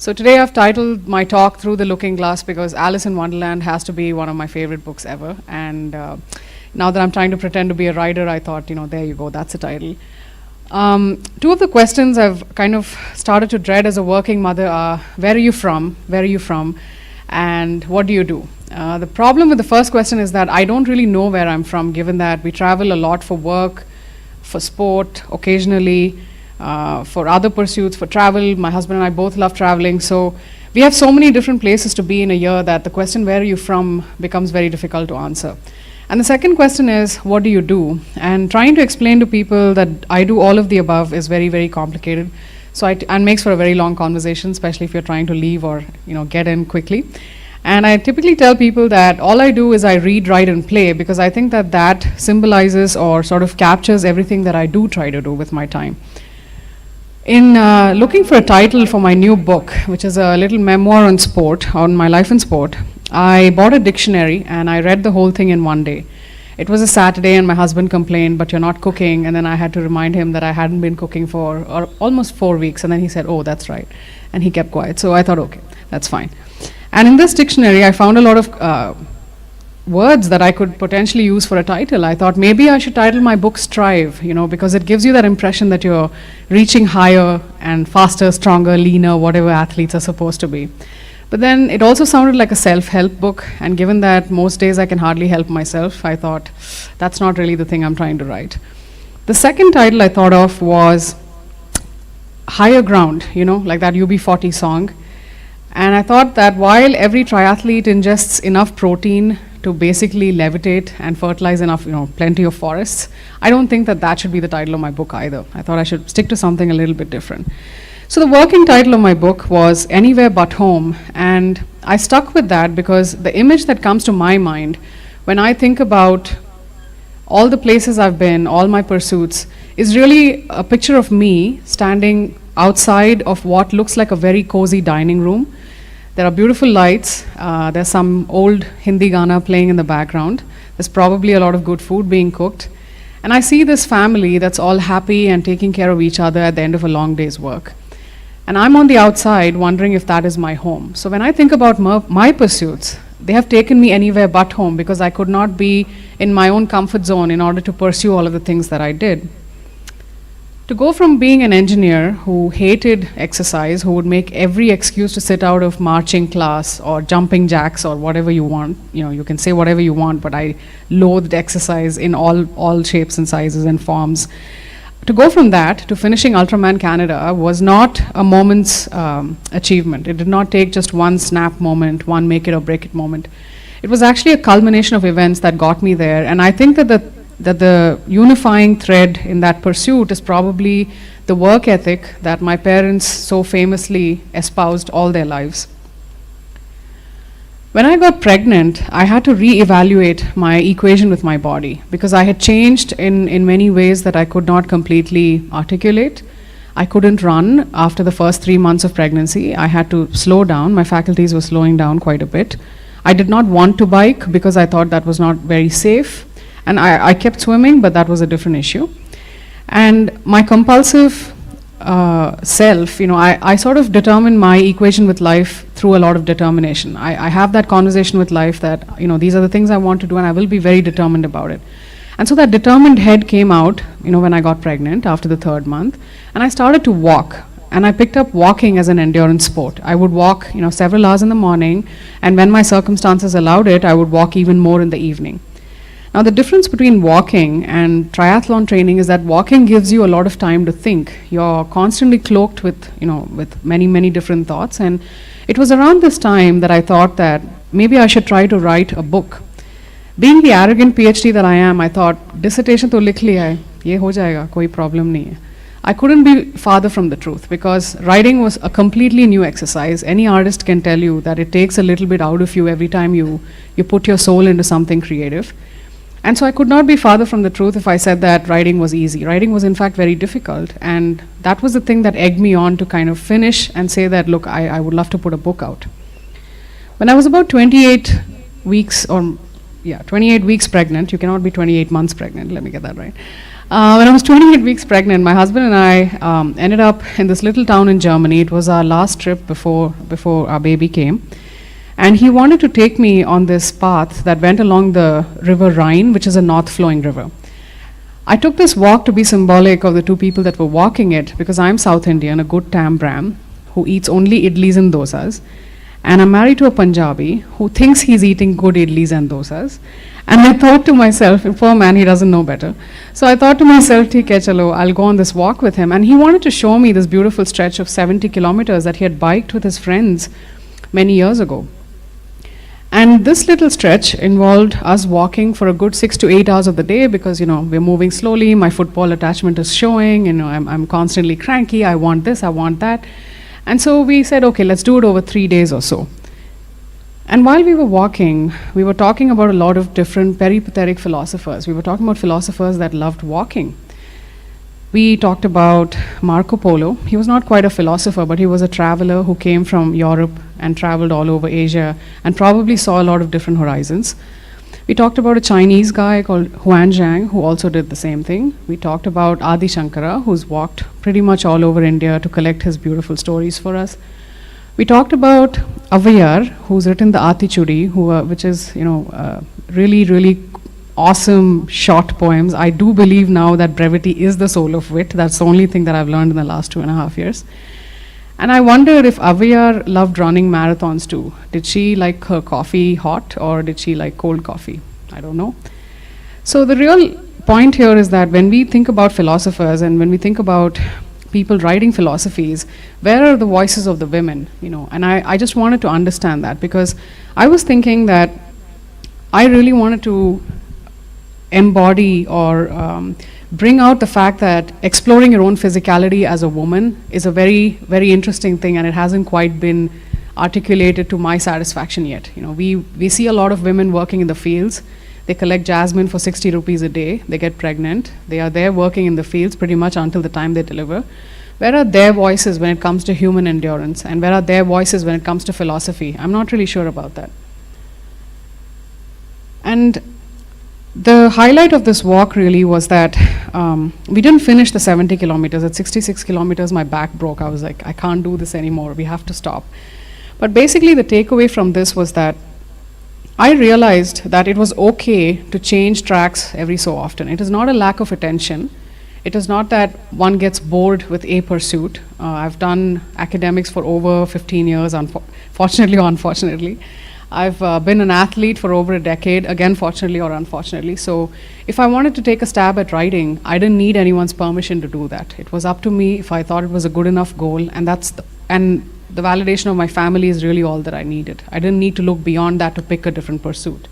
So today I've titled my talk Through the Looking Glass because Alice in Wonderland has to be one of my favorite books ever. And now that I'm trying to pretend to be a writer, I thought, there you go, that's the title. Two of the questions I've kind of started to dread as a working mother are, where are you from? Where are you from? And what do you do? The problem with the first question is that I don't really know where I'm from, given that we travel a lot for work, for sport, occasionally, for other pursuits, for travel. My husband and I both love traveling. So we have so many different places to be in a year that the question, where are you from, becomes very difficult to answer. And the second question is, what do you do? And trying to explain to people that I do all of the above is very, very complicated. So and makes for a very long conversation, especially if you're trying to leave or get in quickly. And I typically tell people that all I do is I read, write, and play, because I think that that symbolizes or sort of captures everything that I do try to do with my time. In looking for a title for my new book, which is a little memoir on sport, on my life in sport, I bought a dictionary and I read the whole thing in one day. It was a Saturday and my husband complained, but you're not cooking. And then I had to remind him that I hadn't been cooking for almost 4 weeks. And then he said, oh, that's right. And he kept quiet. So I thought, okay, that's fine. And in this dictionary, I found a lot of words that I could potentially use for a title. I thought maybe I should title my book Strive, because it gives you that impression that you're reaching higher and faster, stronger, leaner, whatever athletes are supposed to be. But then it also sounded like a self-help book, and given that most days I can hardly help myself, I thought that's not really the thing I'm trying to write. The second title I thought of was Higher Ground, like that UB40 song. And I thought that while every triathlete ingests enough protein to basically levitate and fertilize enough, plenty of forests, I don't think that that should be the title of my book either. I thought I should stick to something a little bit different. So the working title of my book was Anywhere But Home, and I stuck with that because the image that comes to my mind when I think about all the places I've been, all my pursuits, is really a picture of me standing outside of what looks like a very cozy dining room. There are beautiful lights, there's some old Hindi Gana playing in the background, there's probably a lot of good food being cooked, and I see this family that's all happy and taking care of each other at the end of a long day's work. And I'm on the outside wondering if that is my home. So when I think about my pursuits, they have taken me anywhere but home because I could not be in my own comfort zone in order to pursue all of the things that I did. To go from being an engineer who hated exercise, who would make every excuse to sit out of marching class or jumping jacks or whatever you want, you can say whatever you want, but I loathed exercise in all shapes and sizes and forms. To go from that to finishing Ultraman Canada was not a moment's achievement. It did not take just one snap moment, one make it or break it moment. It was actually a culmination of events that got me there, and I think that the unifying thread in that pursuit is probably the work ethic that my parents so famously espoused all their lives. When I got pregnant, I had to re-evaluate my equation with my body because I had changed in many ways that I could not completely articulate. I couldn't run after the first 3 months of pregnancy. I had to slow down. My faculties were slowing down quite a bit. I did not want to bike because I thought that was not very safe. And I kept swimming, but that was a different issue. And my compulsive self, I sort of determine my equation with life through a lot of determination. I have that conversation with life that, these are the things I want to do and I will be very determined about it. And so that determined head came out, when I got pregnant after the 3rd month, and I started to walk. And I picked up walking as an endurance sport. I would walk, several hours in the morning, and when my circumstances allowed it, I would walk even more in the evening. Now the difference between walking and triathlon training is that walking gives you a lot of time to think. You're constantly cloaked with, with many, many different thoughts. And it was around this time that I thought that maybe I should try to write a book. Being the arrogant PhD that I am, I thought, dissertation to likh liya hai, ye ho jayega, koi problem nahi hai. I couldn't be farther from the truth because writing was a completely new exercise. Any artist can tell you that it takes a little bit out of you every time you put your soul into something creative. And so I could not be farther from the truth if I said that writing was easy. Writing was in fact very difficult, and that was the thing that egged me on to kind of finish and say that, look, I would love to put a book out. When I was about 28 weeks pregnant, you cannot be 28 months pregnant, let me get that right. When I was 28 weeks pregnant, my husband and I ended up in this little town in Germany. It was our last trip before our baby came. And he wanted to take me on this path that went along the river Rhine, which is a north-flowing river. I took this walk to be symbolic of the two people that were walking it, because I'm South Indian, a good tam bram, who eats only idlis and dosas. And I'm married to a Punjabi who thinks he's eating good idlis and dosas. And I thought to myself, poor man, he doesn't know better. So I thought to myself, theek hai chalo, I'll go on this walk with him. And he wanted to show me this beautiful stretch of 70 kilometers that he had biked with his friends many years ago. And this little stretch involved us walking for a good 6 to 8 hours of the day, because, we're moving slowly, my football attachment is showing, I'm constantly cranky, I want this, I want that. And so we said, okay, let's do it over 3 days or so. And while we were walking, we were talking about a lot of different peripatetic philosophers. We were talking about philosophers that loved walking. We talked about Marco Polo. He was not quite a philosopher, but he was a traveler who came from Europe and traveled all over Asia and probably saw a lot of different horizons. We talked about a Chinese guy called Huan Zhang, who also did the same thing. We talked about Adi Shankara, who's walked pretty much all over India to collect his beautiful stories for us. We talked about Avayar, who's written the Atichudi, which is, really, really awesome short poems. I do believe now that brevity is the soul of wit. That's the only thing that I've learned in the last 2.5 years. And I wondered if Avayar loved running marathons too. Did she like her coffee hot, or did she like cold coffee? I don't know. So the real point here is that when we think about philosophers and when we think about people writing philosophies, where are the voices of the women? And I just wanted to understand that, because I was thinking that I really wanted to embody or bring out the fact that exploring your own physicality as a woman is a very, very interesting thing, and it hasn't quite been articulated to my satisfaction yet. We see a lot of women working in the fields. They collect jasmine for 60 rupees a day. They get pregnant. They are there working in the fields pretty much until the time they deliver. Where are their voices when it comes to human endurance? And where are their voices when it comes to philosophy? I'm not really sure about that. And the highlight of this walk really was that we didn't finish the 70 kilometers. At 66 kilometers, my back broke. I was like, I can't do this anymore. We have to stop. But basically, the takeaway from this was that I realized that it was okay to change tracks every so often. It is not a lack of attention. It is not that one gets bored with a pursuit. I've done academics for over 15 years, fortunately or unfortunately. I've been an athlete for over a decade, again, fortunately or unfortunately. So if I wanted to take a stab at writing, I didn't need anyone's permission to do that. It was up to me if I thought it was a good enough goal, and the validation of my family is really all that I needed. I didn't need to look beyond that to pick a different pursuit.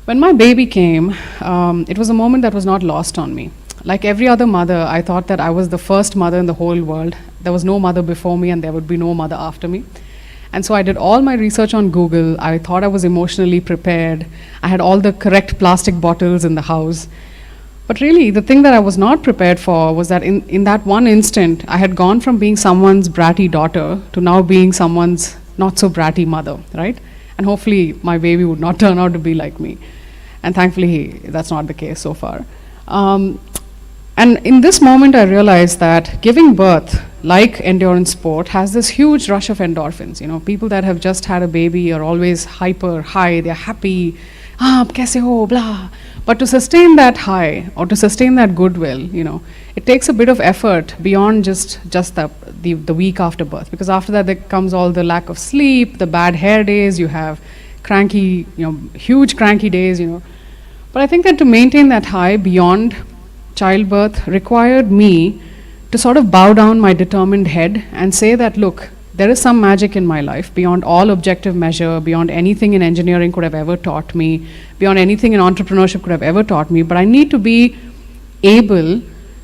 When my baby came, it was a moment that was not lost on me. Like every other mother, I thought that I was the first mother in the whole world. There was no mother before me, and there would be no mother after me. And so I did all my research on Google. I thought I was emotionally prepared. I had all the correct plastic bottles in the house. But really, the thing that I was not prepared for was that in that one instant, I had gone from being someone's bratty daughter to now being someone's not so bratty mother, right? And hopefully, my baby would not turn out to be like me. And thankfully, that's not the case so far. And in this moment, I realized that giving birth, like endurance sport, has this huge rush of endorphins. People that have just had a baby are always hyper high, they're happy, kaise ho, blah. But to sustain that high, or to sustain that goodwill, it takes a bit of effort beyond just the week after birth. Because after that, there comes all the lack of sleep, the bad hair days, you have cranky, huge cranky days, But I think that to maintain that high beyond childbirth required me to sort of bow down my determined head and say that, look, there is some magic in my life beyond all objective measure, beyond anything in engineering could have ever taught me, beyond anything in entrepreneurship could have ever taught me, but I need to be able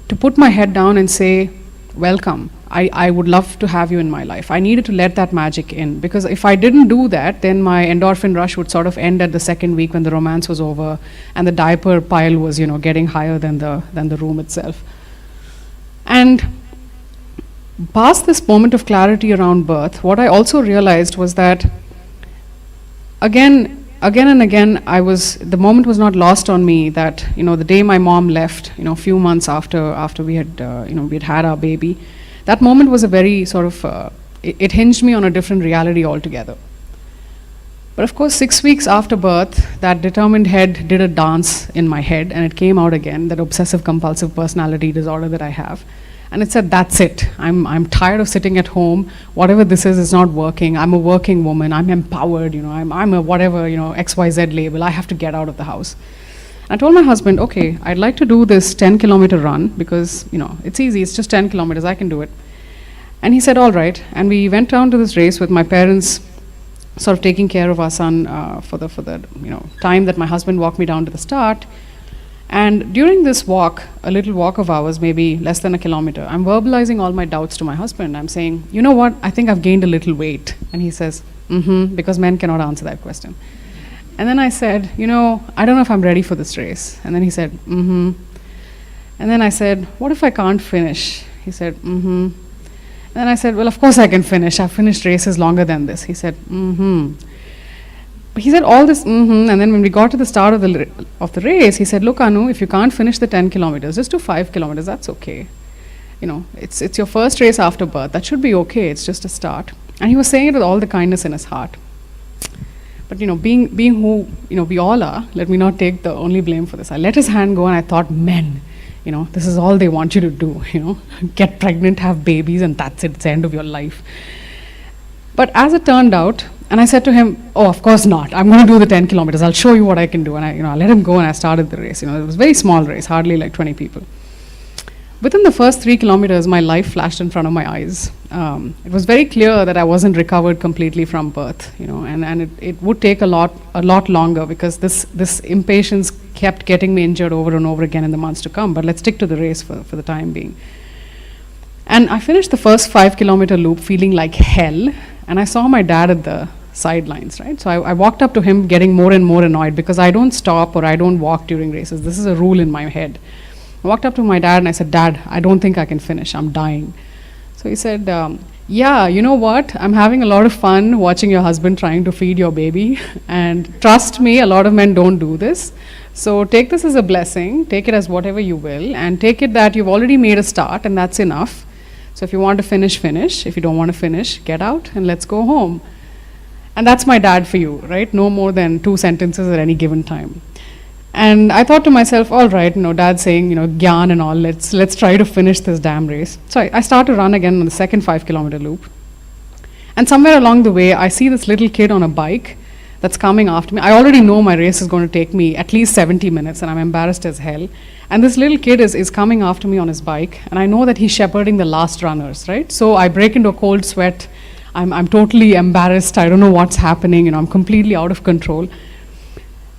to put my head down and say, welcome, I would love to have you in my life. I needed to let that magic in, because if I didn't do that, then my endorphin rush would sort of end at the second week when the romance was over and the diaper pile was, getting higher than the room itself. And past this moment of clarity around birth, what I also realized was that, again, again and again, the moment was not lost on me that, the day my mom left, a few months after we had, we had had our baby, that moment was a very sort of, it hinged me on a different reality altogether. But of course, 6 weeks after birth, that determined head did a dance in my head, and it came out again, that obsessive compulsive personality disorder that I have. And it said, that's it. I'm tired of sitting at home. Whatever this is not working. I'm a working woman. I'm empowered. I'm a whatever, XYZ label. I have to get out of the house. I told my husband, okay, I'd like to do this 10-kilometer run because, it's easy. It's just 10 kilometers. I can do it. And he said, all right. And we went down to this race with my parents sort of taking care of our son for the time that my husband walked me down to the start. And during this walk, a little walk of ours, maybe less than a kilometer, I'm verbalizing all my doubts to my husband. I'm saying, you know what, I think I've gained a little weight. And he says, because men cannot answer that question. And then I said, I don't know if I'm ready for this race. And then he said, And then I said, what if I can't finish? He said, And then I said, well, of course I can finish. I've finished races longer than this. He said, He said all this, and then when we got to the start of the race, he said, look, Anu, if you can't finish the 10 kilometers, just do 5 kilometers, that's okay. It's your first race after birth. That should be okay. It's just a start. And he was saying it with all the kindness in his heart. But, being who, we all are, let me not take the only blame for this. I let his hand go and I thought, men, this is all they want you to do, get pregnant, have babies, and that's it. It's the end of your life. But as it turned out, and I said to him, oh, of course not. I'm going to do the 10 kilometers. I'll show you what I can do. And I let him go and I started the race. It was a very small race, hardly like 20 people. Within the first 3 kilometers, my life flashed in front of my eyes. It was very clear that I wasn't recovered completely from birth, and it would take a lot longer because this impatience kept getting me injured over and over again in the months to come. But let's stick to the race for the time being. And I finished the first 5-kilometer loop feeling like hell, and I saw my dad at the sidelines, right? So I walked up to him getting more and more annoyed because I don't stop or I don't walk during races. This is a rule in my head. I walked up to my dad and I said, Dad, I don't think I can finish. I'm dying. So he said, yeah, you know what? I'm having a lot of fun watching your husband trying to feed your baby. And trust me, a lot of men don't do this. So take this as a blessing. Take it as whatever you will. And take it that you've already made a start and that's enough. So if you want to finish, finish. If you don't want to finish, get out and let's go home. And that's my dad for you, right? No more than 2 sentences at any given time. And I thought to myself, all right, dad's saying, gyan and all, let's try to finish this damn race. So I start to run again on the second 5-kilometer loop. And somewhere along the way, I see this little kid on a bike that's coming after me. I already know my race is going to take me at least 70 minutes, and I'm embarrassed as hell. And this little kid is coming after me on his bike, and I know that he's shepherding the last runners, right? So I break into a cold sweat. I'm totally embarrassed. I don't know what's happening. I'm completely out of control.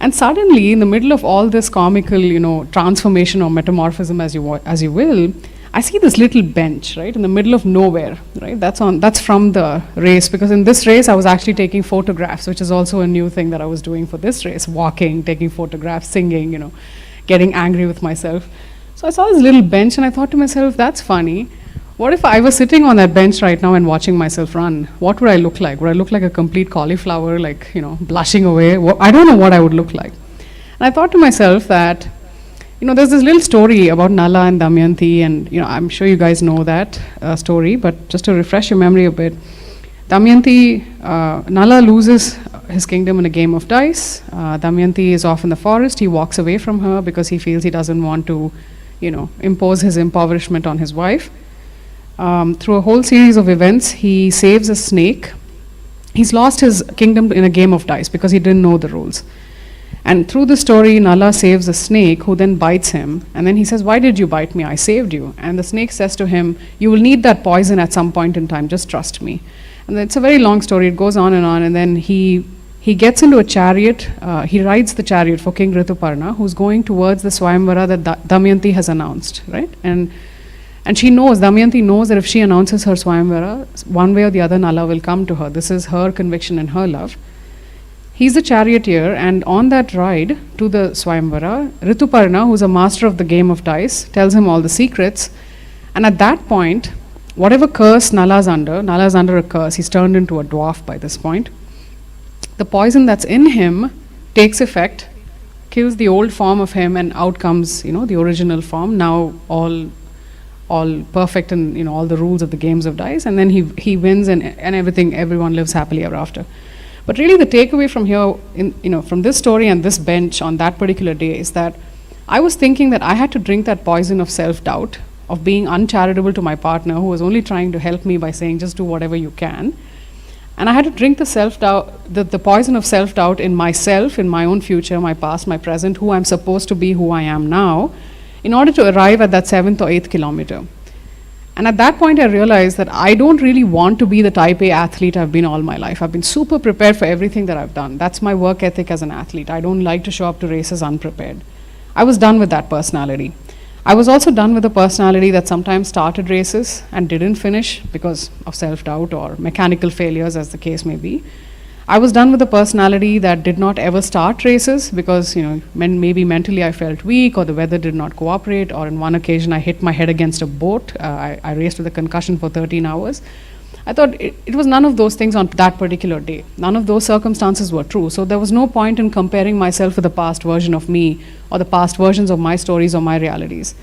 And suddenly, in the middle of all this comical, transformation or metamorphism, as you will, I see this little bench, right, in the middle of nowhere, right? That's from the race, because in this race, I was actually taking photographs, which is also a new thing that I was doing for this race: walking, taking photographs, singing, getting angry with myself. So I saw this little bench, and I thought to myself, that's funny. What if I was sitting on that bench right now and watching myself run? What would I look like? Would I look like a complete cauliflower, like, blushing away? I don't know what I would look like. And I thought to myself that, there's this little story about Nala and Damayanti, and, I'm sure you guys know that story, but just to refresh your memory a bit, Damayanti, Nala loses his kingdom in a game of dice. Damayanti is off in the forest. He walks away from her because he feels he doesn't want to, impose his impoverishment on his wife. Through a whole series of events, he saves a snake. He's lost his kingdom in a game of dice because he didn't know the rules. And through the story, Nala saves a snake who then bites him. And then he says, why did you bite me? I saved you. And the snake says to him, you will need that poison at some point in time. Just trust me. And it's a very long story. It goes on. And then he gets into a chariot. He rides the chariot for King Rituparna, who's going towards the Swayamvara that Damayanti has announced, right? And she knows, Damayanti knows that if she announces her Swayamvara, one way or the other Nala will come to her. This is her conviction and her love. He's the charioteer, and on that ride to the Swayamvara, Rituparna, who's a master of the game of dice, tells him all the secrets. And at that point, whatever curse Nala's under a curse. He's turned into a dwarf by this point. The poison that's in him takes effect, kills the old form of him, and out comes, the original form, now all perfect, and all the rules of the games of dice, and then he wins, and everyone lives happily ever after. But really the takeaway from here, from this story and this bench on that particular day, is that I was thinking that I had to drink that poison of self-doubt, of being uncharitable to my partner who was only trying to help me by saying just do whatever you can. And I had to drink the self-doubt, the poison of self-doubt in myself, in my own future, my past, my present, who I'm supposed to be, who I am now, in order to arrive at that 7th or 8th kilometer. And at that point I realized that I don't really want to be the type A athlete I've been all my life. I've been super prepared for everything that I've done. That's my work ethic as an athlete. I don't like to show up to races unprepared. I was done with that personality. I was also done with a personality that sometimes started races and didn't finish because of self-doubt or mechanical failures, as the case may be. I was done with a personality that did not ever start races because, maybe mentally I felt weak, or the weather did not cooperate, or on one occasion I hit my head against a boat. I raced with a concussion for 13 hours. I thought it was none of those things on that particular day. None of those circumstances were true. So there was no point in comparing myself with the past version of me, or the past versions of my stories or my realities.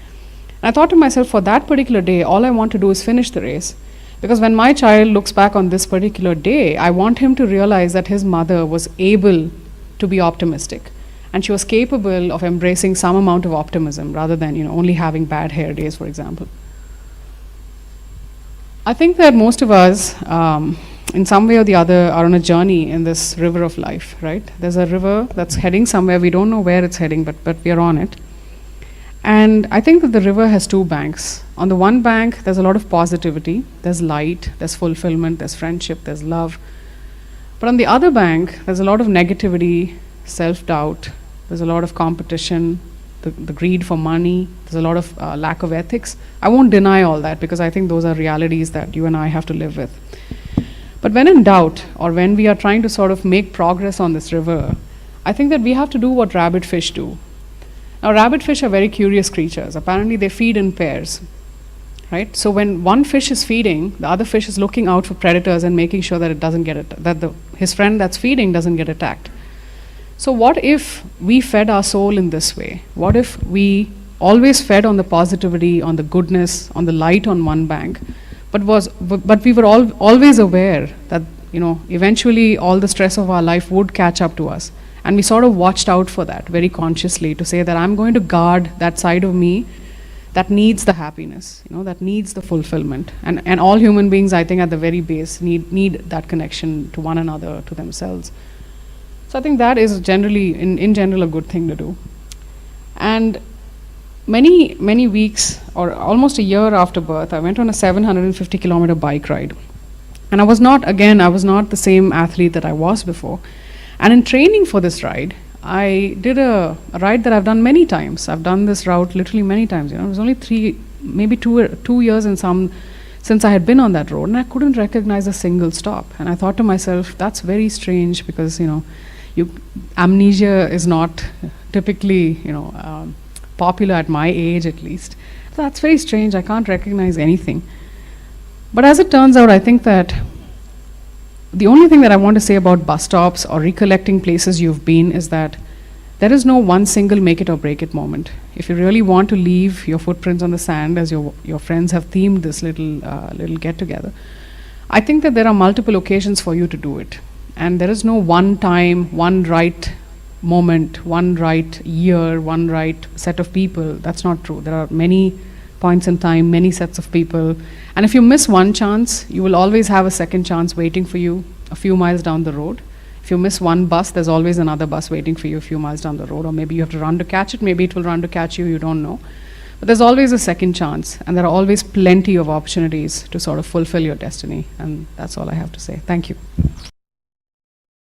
And I thought to myself, for that particular day, all I want to do is finish the race. Because when my child looks back on this particular day, I want him to realize that his mother was able to be optimistic. And she was capable of embracing some amount of optimism rather than only having bad hair days, for example. I think that most of us, in some way or the other, are on a journey in this river of life, right? There's a river that's heading somewhere. We don't know where it's heading, but we are on it. And I think that the river has two banks. On the one bank, there's a lot of positivity, there's light, there's fulfillment, there's friendship, there's love. But on the other bank, there's a lot of negativity, self-doubt, there's a lot of competition, the greed for money, there's a lot of lack of ethics. I won't deny all that because I think those are realities that you and I have to live with. But when in doubt, or when we are trying to sort of make progress on this river, I think that we have to do what rabbitfish do. Now, rabbitfish are very curious creatures. Apparently, they feed in pairs, right? So when one fish is feeding, the other fish is looking out for predators and making sure that it doesn't get his friend that's feeding doesn't get attacked. So what if we fed our soul in this way? What if we always fed on the positivity, on the goodness, on the light on one bank, but we were always aware that eventually all the stress of our life would catch up to us. And we sort of watched out for that very consciously, to say that I'm going to guard that side of me that needs the happiness, that needs the fulfillment. And all human beings, I think, at the very base, need that connection to one another, to themselves. So I think that is generally, in general, a good thing to do. And many weeks, or almost a year after birth, I went on a 750-kilometer bike ride. And I was not the same athlete that I was before. And in training for this ride, I did a ride that I've done many times. I've done this route literally many times. It was only 2 years since I had been on that road, and I couldn't recognize a single stop. And I thought to myself, that's very strange, because amnesia is not typically popular at my age, at least. So that's very strange. I can't recognize anything. But as it turns out, I think that the only thing that I want to say about bus stops or recollecting places you've been is that there is no one single make it or break it moment. If you really want to leave your footprints on the sand, as your friends have themed this little get together, I think that there are multiple occasions for you to do it. And there is no one time, one right moment, one right year, one right set of people. That's not true. There are many points in time, many sets of people. And if you miss one chance, you will always have a second chance waiting for you a few miles down the road. If you miss one bus, there's always another bus waiting for you a few miles down the road, or maybe you have to run to catch it, maybe it will run to catch you, you don't know. But there's always a second chance, and there are always plenty of opportunities to sort of fulfill your destiny. And that's all I have to say. Thank you.